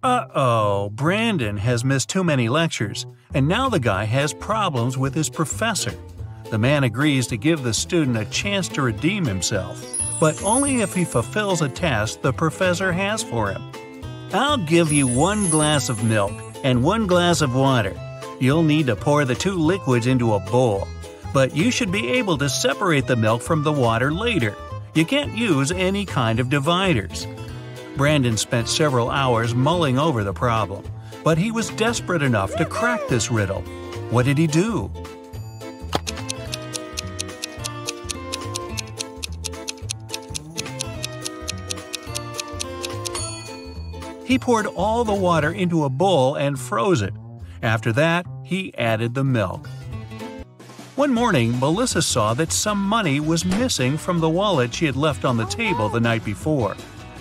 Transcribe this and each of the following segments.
Uh-oh, Brandon has missed too many lectures, and now the guy has problems with his professor. The man agrees to give the student a chance to redeem himself, but only if he fulfills a task the professor has for him. "I'll give you 1 glass of milk and 1 glass of water. You'll need to pour the 2 liquids into a bowl, but you should be able to separate the milk from the water later. You can't use any kind of dividers." Brandon spent several hours mulling over the problem, but he was desperate enough to crack this riddle. What did he do? He poured all the water into a bowl and froze it. After that, he added the milk. One morning, Melissa saw that some money was missing from the wallet she had left on the table the night before.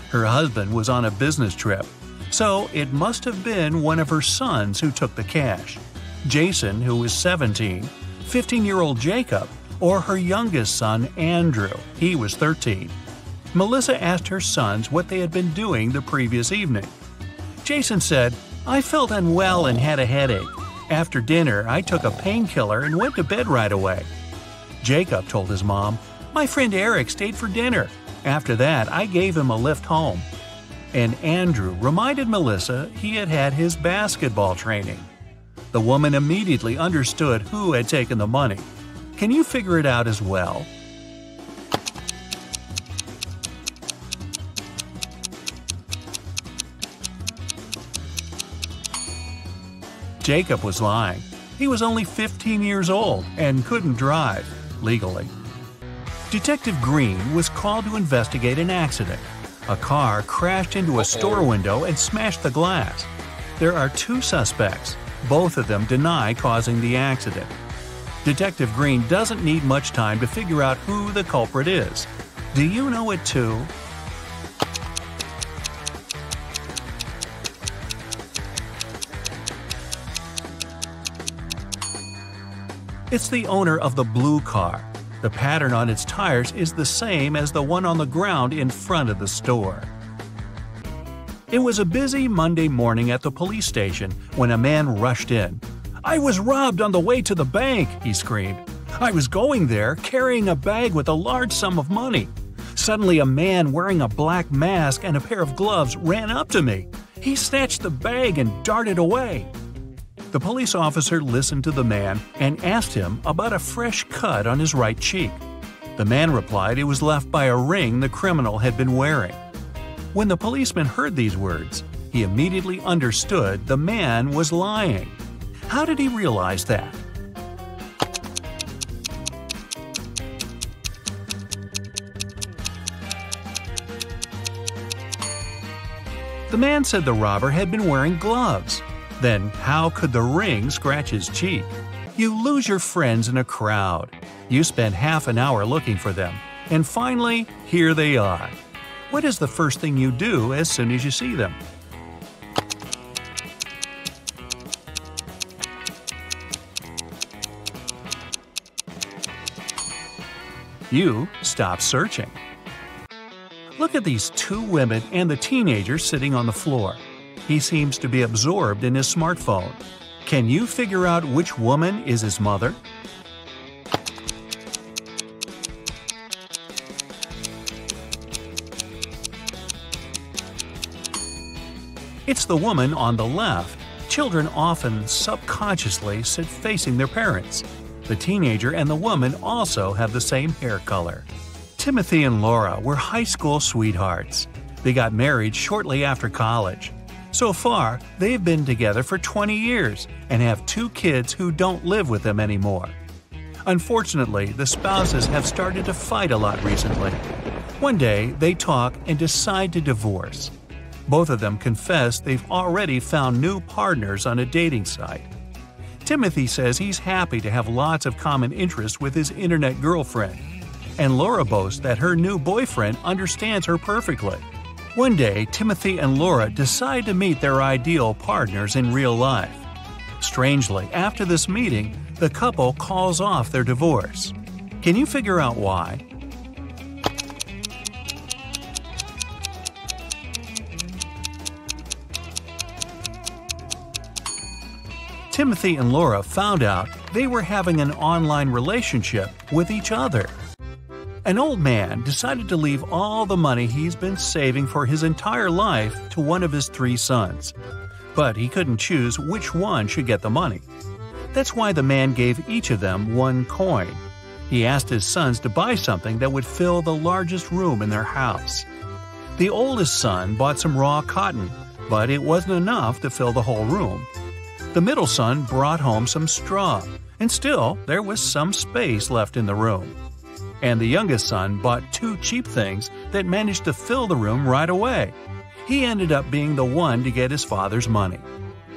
Her husband was on a business trip, so it must have been one of her sons who took the cash. Jason, who was 17, 15-year-old Jacob, or her youngest son, Andrew. He was 13. Melissa asked her sons what they had been doing the previous evening. Jason said, "I felt unwell and had a headache. After dinner, I took a painkiller and went to bed right away." Jacob told his mom, "My friend Eric stayed for dinner. After that, I gave him a lift home." And Andrew reminded Melissa he had had his basketball training. The woman immediately understood who had taken the money. Can you figure it out as well? Jacob was lying. He was only 15 years old and couldn't drive, legally. Detective Green was called to investigate an accident. A car crashed into a store window and smashed the glass. There are 2 suspects. Both of them deny causing the accident. Detective Green doesn't need much time to figure out who the culprit is. Do you know it too? It's the owner of the blue car. The pattern on its tires is the same as the one on the ground in front of the store. It was a busy Monday morning at the police station when a man rushed in. "I was robbed on the way to the bank," he screamed. "I was going there carrying a bag with a large sum of money. Suddenly a man wearing a black mask and a pair of gloves ran up to me. He snatched the bag and darted away." The police officer listened to the man and asked him about a fresh cut on his right cheek. The man replied it was left by a ring the criminal had been wearing. When the policeman heard these words, he immediately understood the man was lying. How did he realize that? The man said the robber had been wearing gloves. Then how could the ring scratch his cheek? You lose your friends in a crowd. You spend half an hour looking for them, and finally, here they are. What is the first thing you do as soon as you see them? You stop searching. Look at these 2 women and the teenager sitting on the floor. He seems to be absorbed in his smartphone. Can you figure out which woman is his mother? It's the woman on the left. Children often subconsciously sit facing their parents. The teenager and the woman also have the same hair color. Timothy and Laura were high school sweethearts. They got married shortly after college. So far, they've been together for 20 years and have 2 kids who don't live with them anymore. Unfortunately, the spouses have started to fight a lot recently. One day, they talk and decide to divorce. Both of them confess they've already found new partners on a dating site. Timothy says he's happy to have lots of common interests with his internet girlfriend, and Laura boasts that her new boyfriend understands her perfectly. One day, Timothy and Laura decide to meet their ideal partners in real life. Strangely, after this meeting, the couple calls off their divorce. Can you figure out why? Timothy and Laura found out they were having an online relationship with each other. An old man decided to leave all the money he's been saving for his entire life to one of his 3 sons. But he couldn't choose which one should get the money. That's why the man gave each of them 1 coin. He asked his sons to buy something that would fill the largest room in their house. The oldest son bought some raw cotton, but it wasn't enough to fill the whole room. The middle son brought home some straw, and still there was some space left in the room. And the youngest son bought 2 cheap things that managed to fill the room right away. He ended up being the one to get his father's money.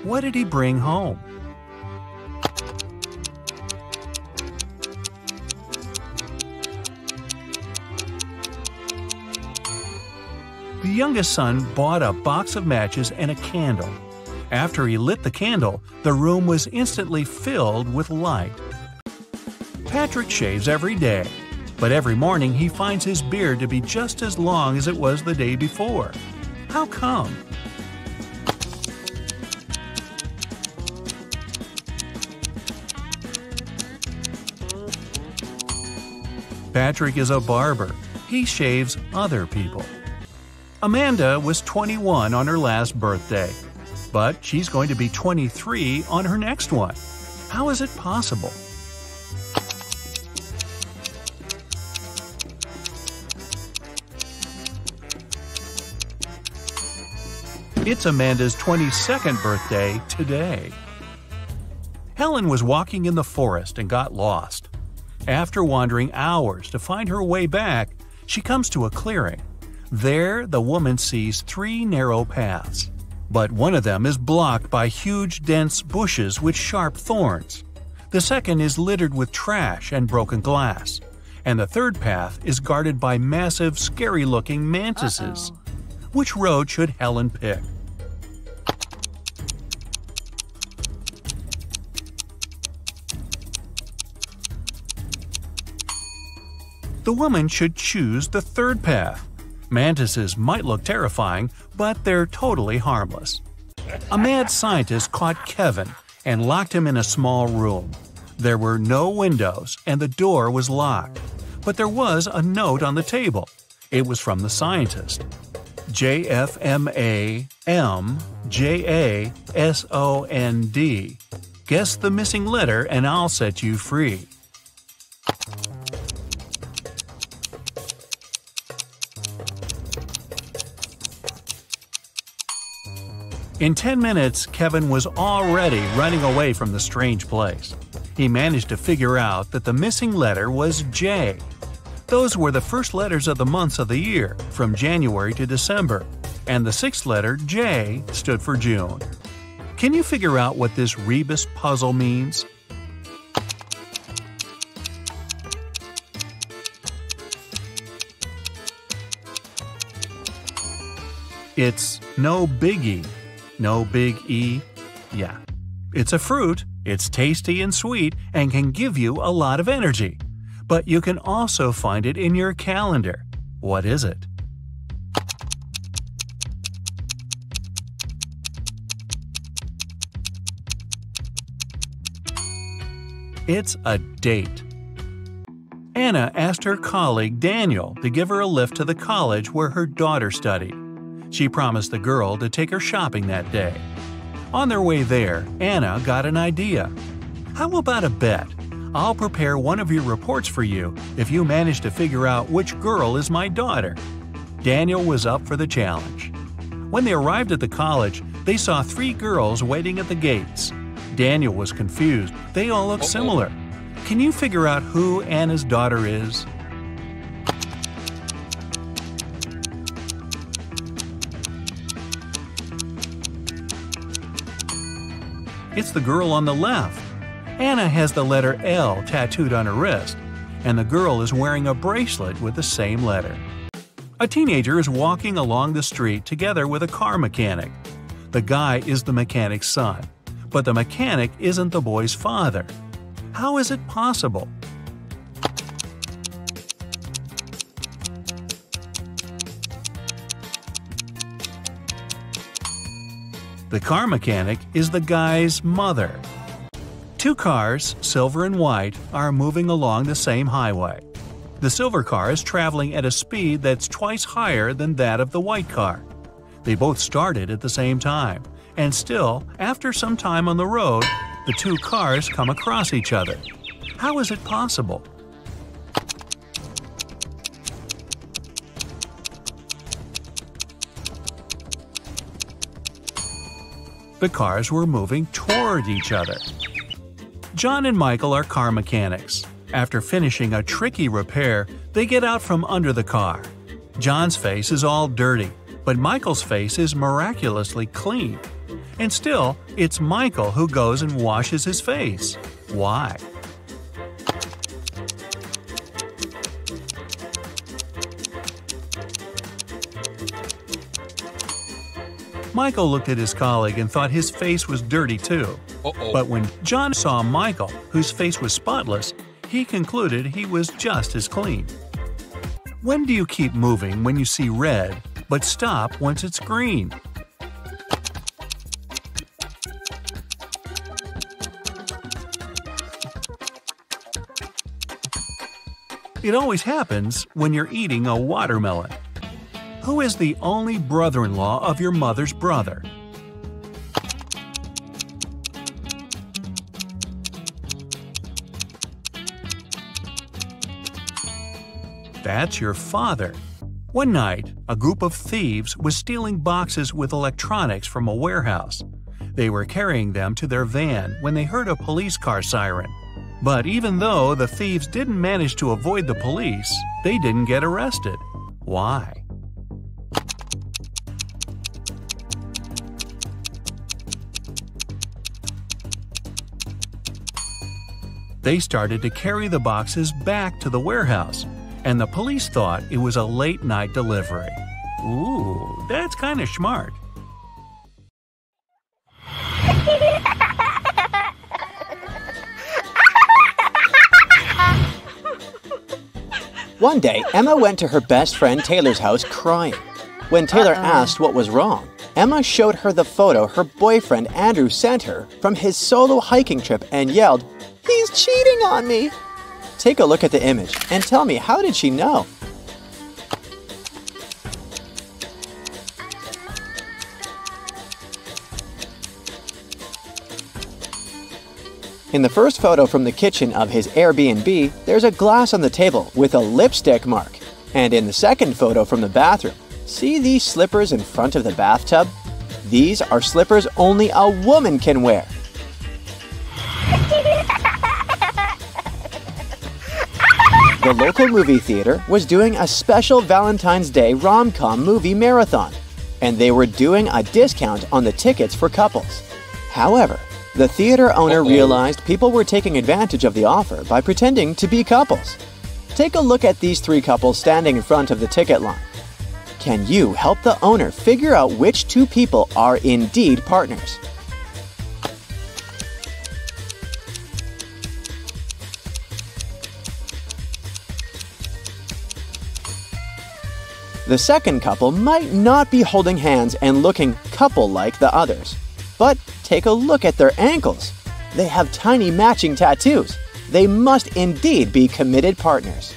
What did he bring home? The youngest son bought a box of matches and a candle. After he lit the candle, the room was instantly filled with light. Patrick shaves every day, but every morning he finds his beard to be just as long as it was the day before. How come? Patrick is a barber. He shaves other people. Amanda was 21 on her last birthday, but she's going to be 23 on her next one. How is it possible? It's Amanda's 22nd birthday today. Helen was walking in the forest and got lost. After wandering hours to find her way back, she comes to a clearing. There, the woman sees 3 narrow paths, but one of them is blocked by huge, dense bushes with sharp thorns. The second is littered with trash and broken glass, and the third path is guarded by massive, scary-looking mantises. Which road should Helen pick? The woman should choose the third path. Mantises might look terrifying, but they're totally harmless. A mad scientist caught Kevin and locked him in a small room. There were no windows and the door was locked. But there was a note on the table. It was from the scientist. JFMAMJASOND. Guess the missing letter and I'll set you free. In 10 minutes, Kevin was already running away from the strange place. He managed to figure out that the missing letter was J. Those were the first letters of the months of the year, from January to December, and the 6th letter, J, stood for June. Can you figure out what this rebus puzzle means? It's no biggie. No big E? Yeah. It's a fruit, it's tasty and sweet, and can give you a lot of energy. But you can also find it in your calendar. What is it? It's a date. Anna asked her colleague Daniel to give her a lift to the college where her daughter studied. She promised the girl to take her shopping that day. On their way there, Anna got an idea. How about a bet? I'll prepare one of your reports for you if you manage to figure out which girl is my daughter. Daniel was up for the challenge. When they arrived at the college, they saw 3 girls waiting at the gates. Daniel was confused. They all looked similar. Can you figure out who Anna's daughter is? It's the girl on the left. Anna has the letter L tattooed on her wrist, and the girl is wearing a bracelet with the same letter. A teenager is walking along the street together with a car mechanic. The guy is the mechanic's son, but the mechanic isn't the boy's father. How is it possible? The car mechanic is the guy's mother. Two cars, silver and white, are moving along the same highway. The silver car is traveling at a speed that's twice higher than that of the white car. They both started at the same time, and still, after some time on the road, the two cars come across each other. How is it possible? The cars were moving toward each other. John and Michael are car mechanics. After finishing a tricky repair, they get out from under the car. John's face is all dirty, but Michael's face is miraculously clean. And still, it's Michael who goes and washes his face. Why? Michael looked at his colleague and thought his face was dirty too. But when John saw Michael, whose face was spotless, he concluded he was just as clean. When do you keep moving when you see red, but stop once it's green? It always happens when you're eating a watermelon. Who is the only brother-in-law of your mother's brother? That's your father. One night, a group of thieves was stealing boxes with electronics from a warehouse. They were carrying them to their van when they heard a police car siren. But even though the thieves didn't manage to avoid the police, they didn't get arrested. Why? They started to carry the boxes back to the warehouse, and the police thought it was a late-night delivery. Ooh, that's kind of smart. One day, Emma went to her best friend Taylor's house crying. When Taylor asked what was wrong, Emma showed her the photo her boyfriend Andrew sent her from his solo hiking trip and yelled, "He's cheating on me!" Take a look at the image and tell me, how did she know? In the first photo from the kitchen of his Airbnb, there's a glass on the table with a lipstick mark. And in the second photo from the bathroom, see these slippers in front of the bathtub? These are slippers only a woman can wear. The local movie theater was doing a special Valentine's Day rom-com movie marathon, and they were doing a discount on the tickets for couples. However, the theater owner realized people were taking advantage of the offer by pretending to be couples. Take a look at these three couples standing in front of the ticket line. Can you help the owner figure out which two people are indeed partners? The second couple might not be holding hands and looking couple-like the others. But take a look at their ankles. They have tiny matching tattoos. They must indeed be committed partners.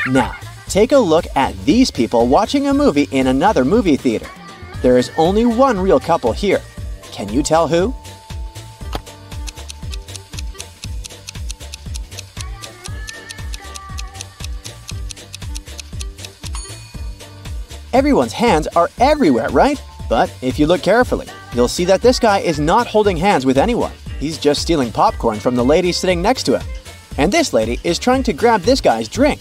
Now, take a look at these people watching a movie in another movie theater. There is only one real couple here. Can you tell who? Everyone's hands are everywhere, right? But if you look carefully, you'll see that this guy is not holding hands with anyone. He's just stealing popcorn from the lady sitting next to him. And this lady is trying to grab this guy's drink.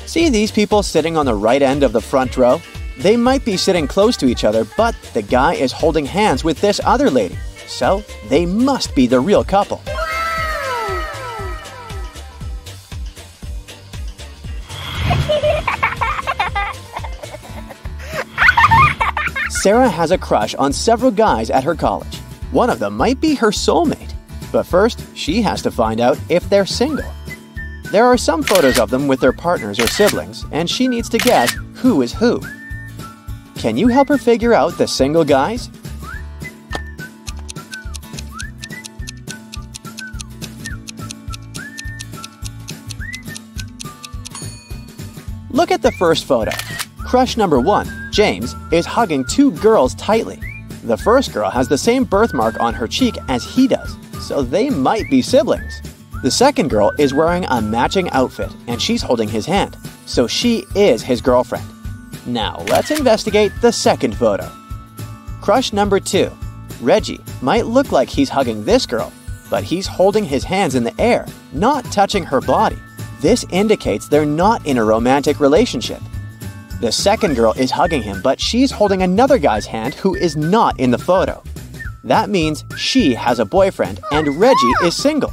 See these people sitting on the right end of the front row? They might be sitting close to each other, but the guy is holding hands with this other lady. So they must be the real couple. Sarah has a crush on several guys at her college. One of them might be her soulmate. But first, she has to find out if they're single. There are some photos of them with their partners or siblings, and she needs to guess who is who. Can you help her figure out the single guys? Look at the first photo. Crush number 1, James, is hugging 2 girls tightly. The first girl has the same birthmark on her cheek as he does, so they might be siblings. The second girl is wearing a matching outfit and she's holding his hand, so she is his girlfriend. Now let's investigate the second photo. Crush number 2, Reggie might look like he's hugging this girl, but he's holding his hands in the air, not touching her body. This indicates they're not in a romantic relationship. The second girl is hugging him, but she's holding another guy's hand who is not in the photo. That means she has a boyfriend and Reggie is single.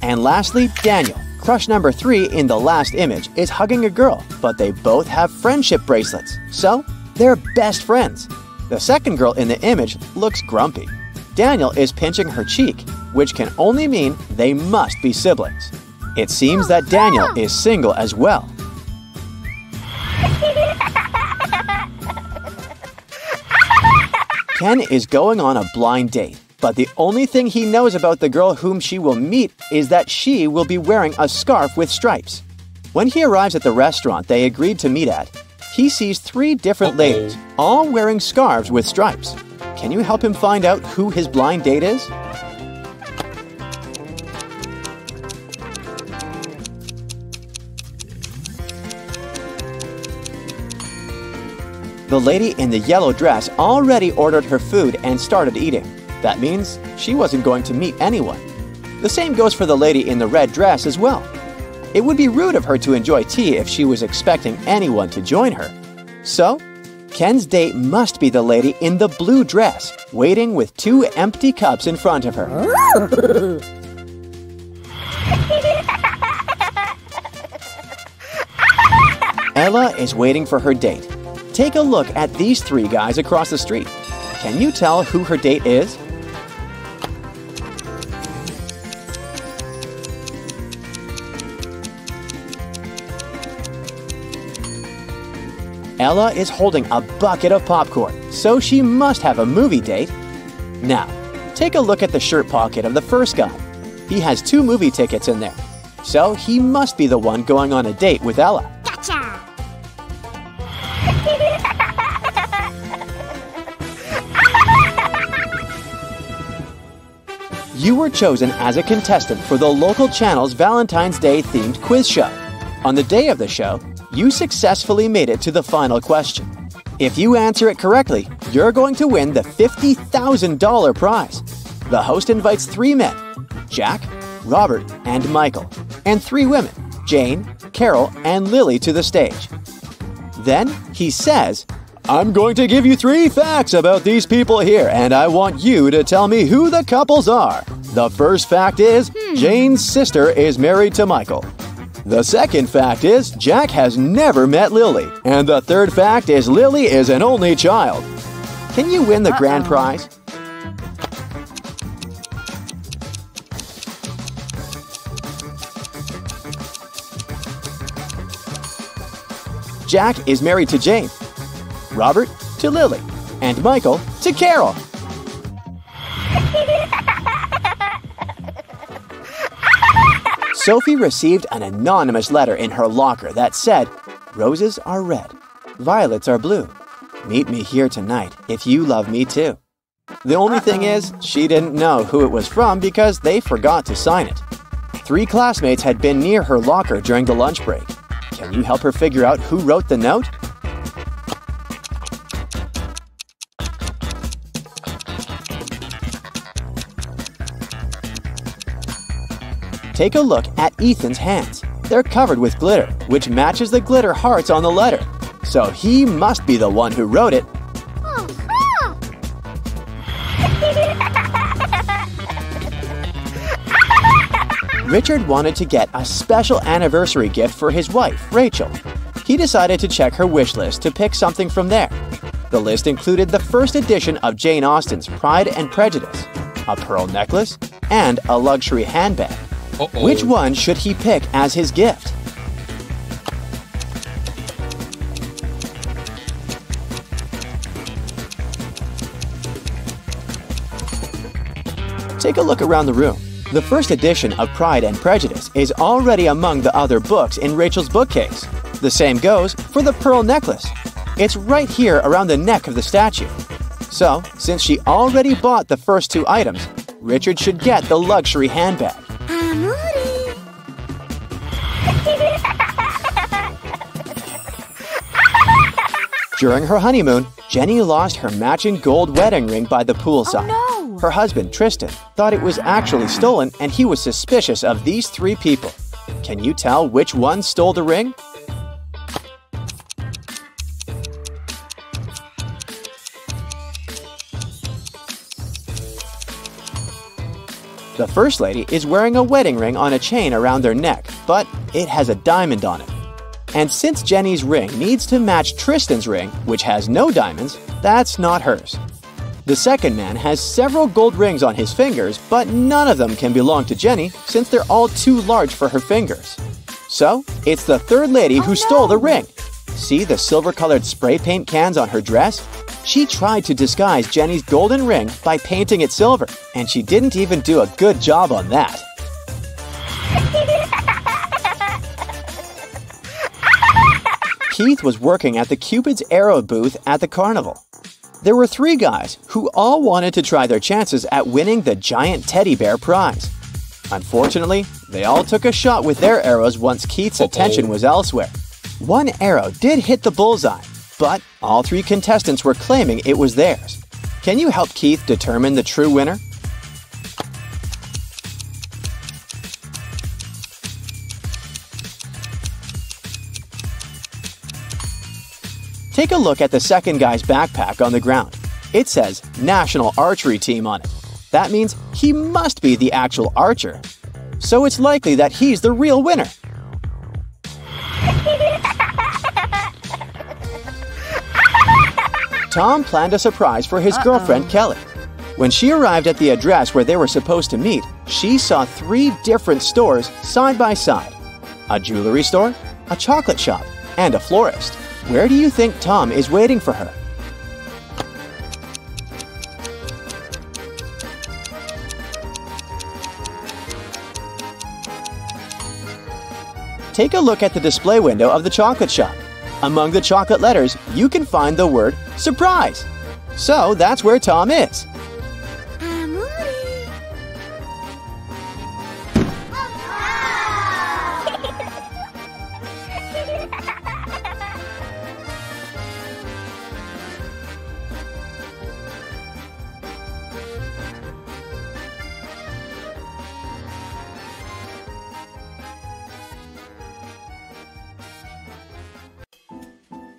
And lastly, Daniel, crush number 3 in the last image, is hugging a girl, but they both have friendship bracelets, so they're best friends. The second girl in the image looks grumpy. Daniel is pinching her cheek, which can only mean they must be siblings. It seems that Daniel is single as well. Ken is going on a blind date, but the only thing he knows about the girl whom she will meet is that she will be wearing a scarf with stripes. When he arrives at the restaurant they agreed to meet at, he sees 3 different ladies, all wearing scarves with stripes. Can you help him find out who his blind date is? The lady in the yellow dress already ordered her food and started eating. That means she wasn't going to meet anyone. The same goes for the lady in the red dress as well. It would be rude of her to enjoy tea if she was expecting anyone to join her. So, Ken's date must be the lady in the blue dress, waiting with 2 empty cups in front of her. Ella is waiting for her date. Take a look at these 3 guys across the street. Can you tell who her date is? Ella is holding a bucket of popcorn, so she must have a movie date. Now, take a look at the shirt pocket of the first guy. He has 2 movie tickets in there, so he must be the one going on a date with Ella. Gotcha! You were chosen as a contestant for the local channel's Valentine's Day themed quiz show. On the day of the show, you successfully made it to the final question. If you answer it correctly, you're going to win the $50,000 prize. The host invites 3 men, Jack, Robert, and Michael, and 3 women, Jane, Carol, and Lily, to the stage. Then he says, "I'm going to give you 3 facts about these people here, and I want you to tell me who the couples are. The first fact is, Jane's sister is married to Michael. The second fact is, Jack has never met Lily. And the third fact is, Lily is an only child." Can you win the grand prize? Jack is married to Jane, Robert to Lily, and Michael to Carol. Sophie received an anonymous letter in her locker that said, "Roses are red, violets are blue. Meet me here tonight if you love me too." The only thing is, she didn't know who it was from because they forgot to sign it. 3 classmates had been near her locker during the lunch break. Can you help her figure out who wrote the note? Take a look at Ethan's hands. They're covered with glitter, which matches the glitter hearts on the letter. So he must be the one who wrote it. Richard wanted to get a special anniversary gift for his wife, Rachel. He decided to check her wish list to pick something from there. The list included the first edition of Jane Austen's Pride and Prejudice, a pearl necklace, and a luxury handbag. Which one should he pick as his gift? Take a look around the room. The first edition of Pride and Prejudice is already among the other books in Rachel's bookcase. The same goes for the pearl necklace. It's right here around the neck of the statue. So, since she already bought the first two items, Richard should get the luxury handbag. During her honeymoon, Jenny lost her matching gold wedding ring by the poolside. Oh, no. Her husband, Tristan, thought it was actually stolen and he was suspicious of these three people. Can you tell which one stole the ring? The first lady is wearing a wedding ring on a chain around their neck, but it has a diamond on it. And since Jenny's ring needs to match Tristan's ring, which has no diamonds, that's not hers. The second man has several gold rings on his fingers, but none of them can belong to Jenny since they're all too large for her fingers. So, it's the third lady who stole the ring. See the silver-colored spray paint cans on her dress? She tried to disguise Jenny's golden ring by painting it silver, and she didn't even do a good job on that. Keith was working at the Cupid's Arrow booth at the carnival. There were three guys who all wanted to try their chances at winning the giant teddy bear prize. Unfortunately, they all took a shot with their arrows once Keith's attention was elsewhere. One arrow did hit the bullseye, but all three contestants were claiming it was theirs. Can you help Keith determine the true winner? Take a look at the second guy's backpack on the ground. It says National Archery Team on it. That means he must be the actual archer. So it's likely that he's the real winner. Tom planned a surprise for his girlfriend Kelly. When she arrived at the address where they were supposed to meet, she saw three different stores side by side. A jewelry store, a chocolate shop, and a florist. Where do you think Tom is waiting for her? Take a look at the display window of the chocolate shop. Among the chocolate letters, you can find the word surprise. So that's where Tom is.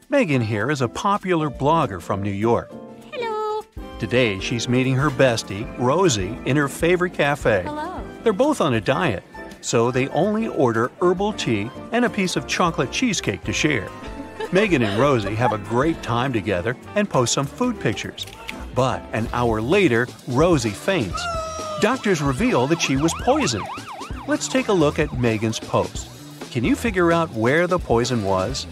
Megan here is a popular blogger from New York. Hello. Today, she's meeting her bestie, Rosie, in her favorite cafe. Hello. They're both on a diet, so they only order herbal tea and a piece of chocolate cheesecake to share. Megan and Rosie have a great time together and post some food pictures. But an hour later, Rosie faints. Doctors reveal that she was poisoned. Let's take a look at Megan's post. Can you figure out where the poison was?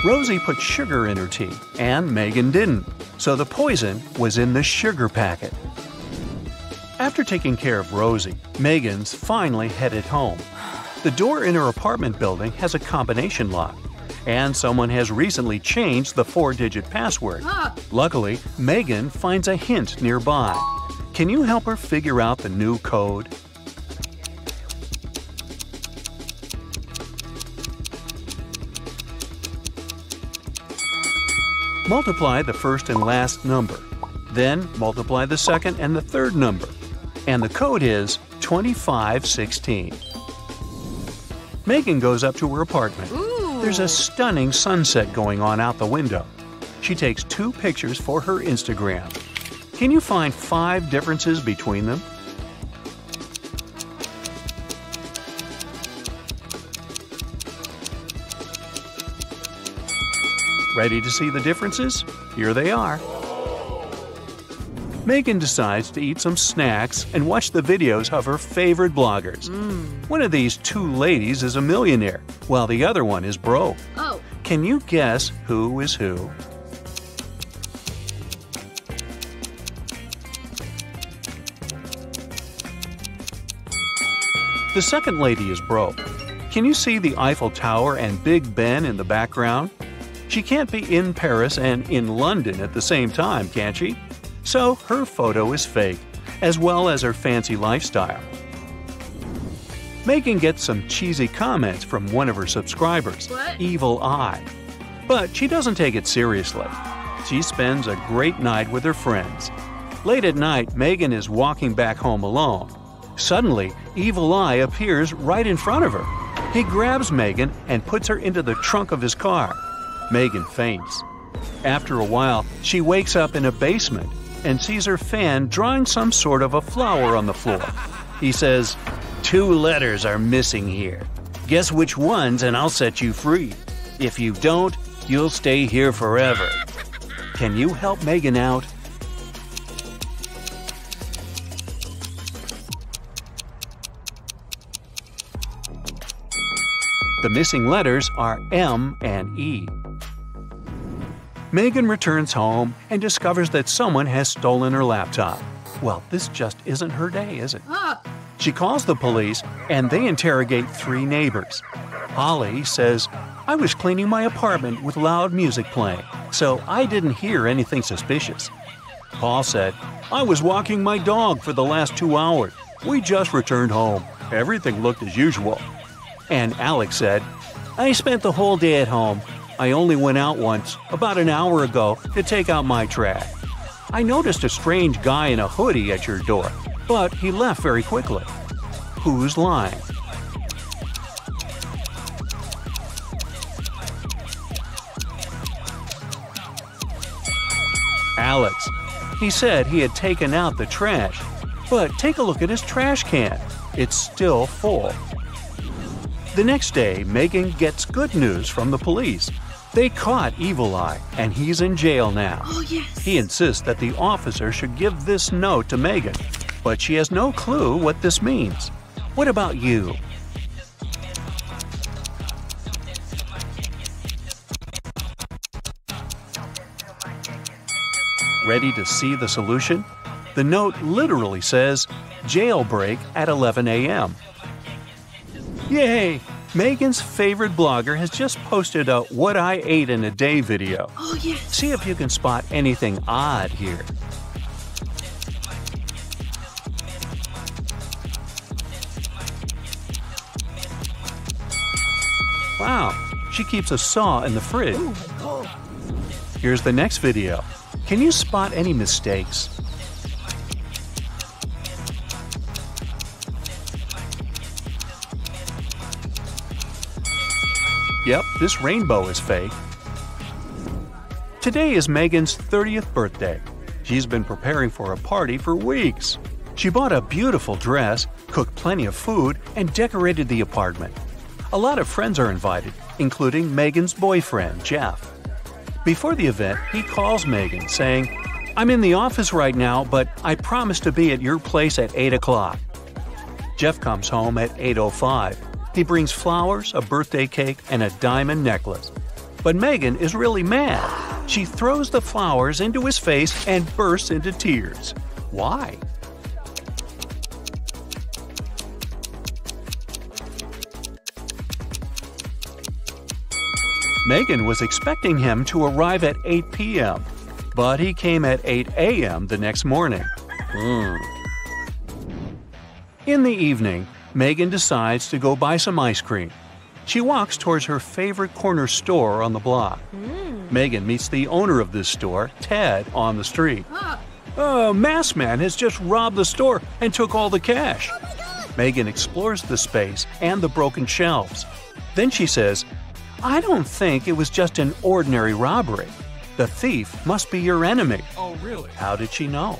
Rosie put sugar in her tea, and Megan didn't, so the poison was in the sugar packet. After taking care of Rosie, Megan's finally headed home. The door in her apartment building has a combination lock, and someone has recently changed the 4-digit password. Luckily, Megan finds a hint nearby. Can you help her figure out the new code? Multiply the first and last number. Then multiply the second and the third number. And the code is 2516. Megan goes up to her apartment. There's a stunning sunset going on out the window. She takes 2 pictures for her Instagram. Can you find 5 differences between them? Ready to see the differences? Here they are. Megan decides to eat some snacks and watch the videos of her favorite bloggers. One of these 2 ladies is a millionaire, while the other one is broke. Can you guess who is who? The second lady is broke. Can you see the Eiffel Tower and Big Ben in the background? She can't be in Paris and in London at the same time, can she? So her photo is fake, as well as her fancy lifestyle. Megan gets some cheesy comments from one of her subscribers, Evil Eye. But she doesn't take it seriously. She spends a great night with her friends. Late at night, Megan is walking back home alone. Suddenly, Evil Eye appears right in front of her. He grabs Megan and puts her into the trunk of his car. Megan faints. After a while, she wakes up in a basement and sees her fan drawing some sort of a flower on the floor. He says, "2 letters are missing here. Guess which ones and I'll set you free. If you don't, you'll stay here forever." Can you help Megan out? The missing letters are M and E. Megan returns home and discovers that someone has stolen her laptop. Well, this just isn't her day, is it? She calls the police and they interrogate 3 neighbors. Holly says, "I was cleaning my apartment with loud music playing, so I didn't hear anything suspicious." Paul said, "I was walking my dog for the last 2 hours. We just returned home. Everything looked as usual." And Alex said, "I spent the whole day at home. I only went out once, about an hour ago, to take out my trash. I noticed a strange guy in a hoodie at your door, but he left very quickly." Who's lying? Alex. He said he had taken out the trash, but take a look at his trash can. It's still full. The next day, Megan gets good news from the police. They caught Evil Eye, and he's in jail now. Oh, yes. He insists that the officer should give this note to Megan, but she has no clue what this means. What about you? Ready to see the solution? The note literally says, "Jailbreak at 11 a.m." Yay! Megan's favorite blogger has just posted a "What I Ate in a Day" video. Oh, yes. See if you can spot anything odd here. Wow, she keeps a saw in the fridge. Here's the next video. Can you spot any mistakes? Yep, this rainbow is fake. Today is Megan's 30th birthday. She's been preparing for a party for weeks. She bought a beautiful dress, cooked plenty of food, and decorated the apartment. A lot of friends are invited, including Megan's boyfriend, Jeff. Before the event, he calls Megan saying, "I'm in the office right now, but I promise to be at your place at 8 o'clock. Jeff comes home at 8:05. He brings flowers, a birthday cake, and a diamond necklace. But Megan is really mad. She throws the flowers into his face and bursts into tears. Why? Megan was expecting him to arrive at 8 p.m., but he came at 8 a.m. the next morning. In the evening, Megan decides to go buy some ice cream. She walks towards her favorite corner store on the block. Megan meets the owner of this store, Ted, on the street. "A masked man has just robbed the store and took all the cash." Megan explores the space and the broken shelves. Then she says, "I don't think it was just an ordinary robbery. The thief must be your enemy." Oh, really? How did she know?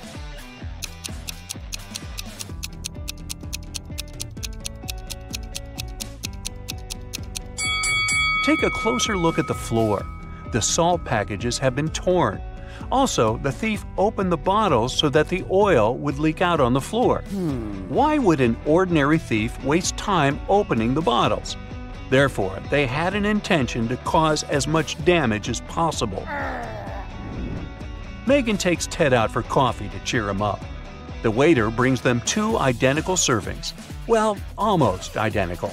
Take a closer look at the floor. The salt packages have been torn. Also, the thief opened the bottles so that the oil would leak out on the floor. Why would an ordinary thief waste time opening the bottles? Therefore, they had an intention to cause as much damage as possible. Megan takes Ted out for coffee to cheer him up. The waiter brings them 2 identical servings. Well, almost identical.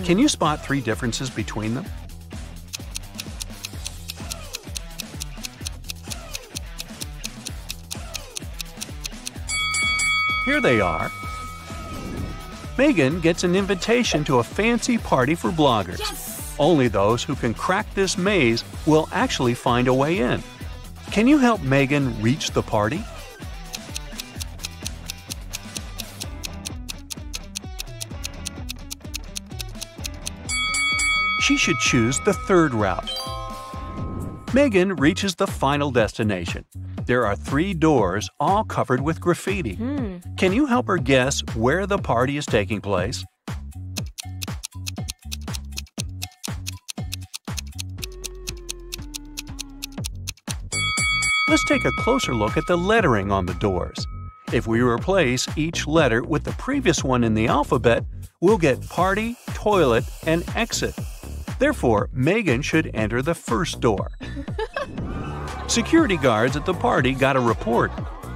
Can you spot 3 differences between them? Here they are. Megan gets an invitation to a fancy party for bloggers. Yes! Only those who can crack this maze will actually find a way in. Can you help Megan reach the party? She should choose the 3rd route. Megan reaches the final destination. There are 3 doors, all covered with graffiti. Can you help her guess where the party is taking place? Let's take a closer look at the lettering on the doors. If we replace each letter with the previous one in the alphabet, we'll get party, toilet, and exit. Therefore, Megan should enter the 1st door. Security guards at the party got a report.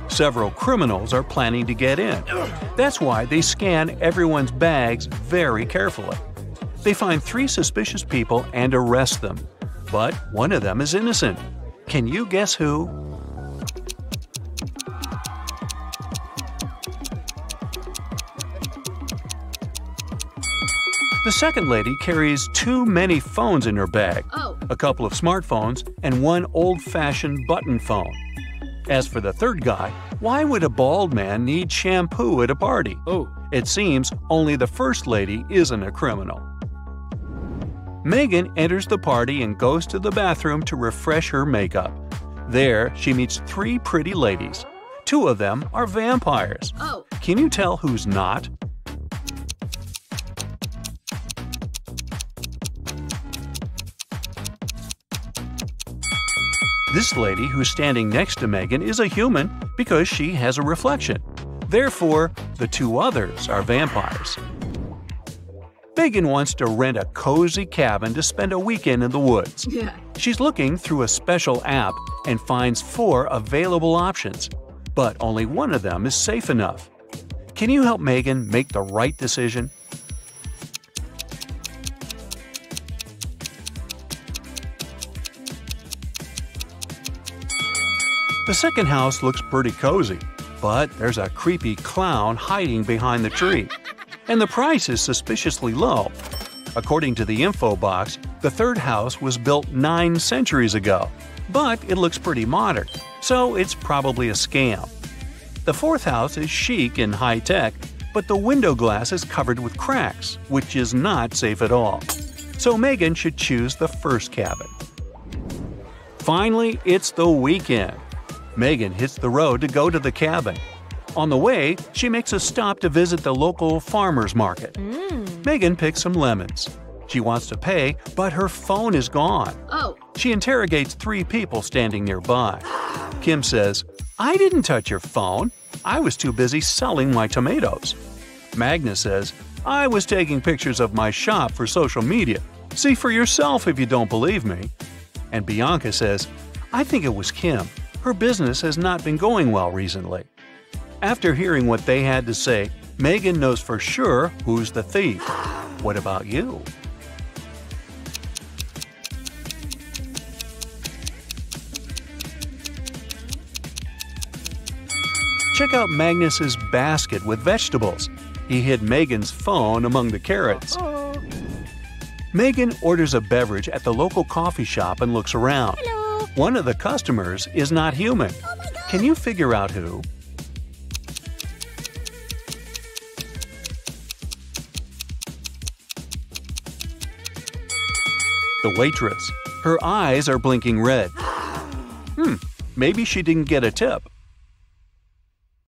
Several criminals are planning to get in. That's why they scan everyone's bags very carefully. They find 3 suspicious people and arrest them. But one of them is innocent. Can you guess who? The second lady carries too many phones in her bag. A couple of smartphones and one old-fashioned button phone. As for the third guy, why would a bald man need shampoo at a party? It seems only the first lady isn't a criminal. Megan enters the party and goes to the bathroom to refresh her makeup. There, she meets 3 pretty ladies. 2 of them are vampires. Can you tell who's not? This lady who's standing next to Megan is a human because she has a reflection. Therefore, the 2 others are vampires. Megan wants to rent a cozy cabin to spend a weekend in the woods. She's looking through a special app and finds 4 available options, but only one of them is safe enough. Can you help Megan make the right decision? The second house looks pretty cozy, but there's a creepy clown hiding behind the tree. And the price is suspiciously low. According to the info box, the third house was built 9 centuries ago, but it looks pretty modern, so it's probably a scam. The fourth house is chic and high-tech, but the window glass is covered with cracks, which is not safe at all. So Megan should choose the first cabin. Finally, it's the weekend. Megan hits the road to go to the cabin. On the way, she makes a stop to visit the local farmer's market. Megan picks some lemons. She wants to pay, but her phone is gone. She interrogates 3 people standing nearby. Kim says, "I didn't touch your phone. I was too busy selling my tomatoes." Magna says, "I was taking pictures of my shop for social media. See for yourself if you don't believe me." And Bianca says, "I think it was Kim. Her business has not been going well recently." After hearing what they had to say, Megan knows for sure who's the thief. What about you? Check out Magnus's basket with vegetables. He hid Megan's phone among the carrots. Megan orders a beverage at the local coffee shop and looks around. One of the customers is not human. Can you figure out who? The waitress. Her eyes are blinking red. Maybe she didn't get a tip.